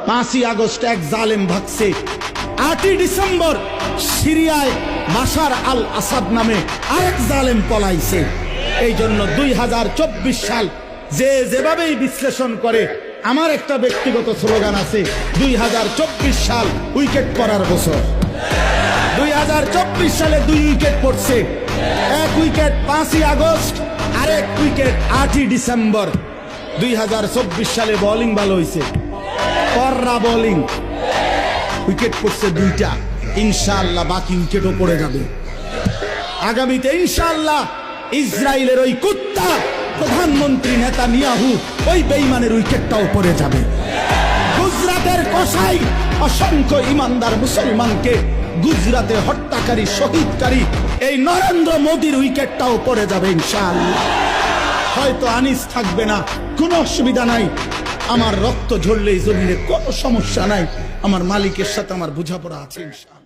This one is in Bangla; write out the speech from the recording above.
5ই আগস্ট এক জালেম ভাগছে। 8ই ডিসেম্বর সিরিয়ায় বাশার আল আসাদ নামে আরেক জালেম পলাইছে। এই জন্য 2024 সাল যে যেভাবেই বিশ্লেষণ করে, আমার একটা ব্যক্তিগত স্লোগান আছে, 2024 সাল উইকেট পড়ার বছর। 2024 সালে 2 উইকেট পড়ছে, এক উইকেট 5ই আগস্ট, আরেক উইকেট 8ই ডিসেম্বর। 2024 সালে বোলিং ভালো হয়েছে, কররা বোলিং, উইকেট পড়ছে 2টা। ইনশাআল্লাহ বাকি উইকেটও পড়ে যাবে আগামীতে ইনশাআল্লাহ। ইসরায়েলের ওই কুত্তা প্রধানমন্ত্রী নেতানিয়াহু, ওই বেঈমানের উইকেটটাও পড়ে যাবে। গুজরাটের কসাই অসংখ্য ইমানদার মুসলমানকে গুজরাতে হত্যাকারী, শহীদকারী এই নরেন্দ্র মোদীর উইকেটটাও পড়ে যাবে ইনশাআল্লাহ। হয়তো আনিস থাকবে না, কোনো অসুবিধা নাই, আমার রক্ত ঝরলে এই জমিনে কোনো সমস্যা নাই, আমার মালিকের সাথে আমার বোঝাপড়া আছে ইনশাআল্লাহ।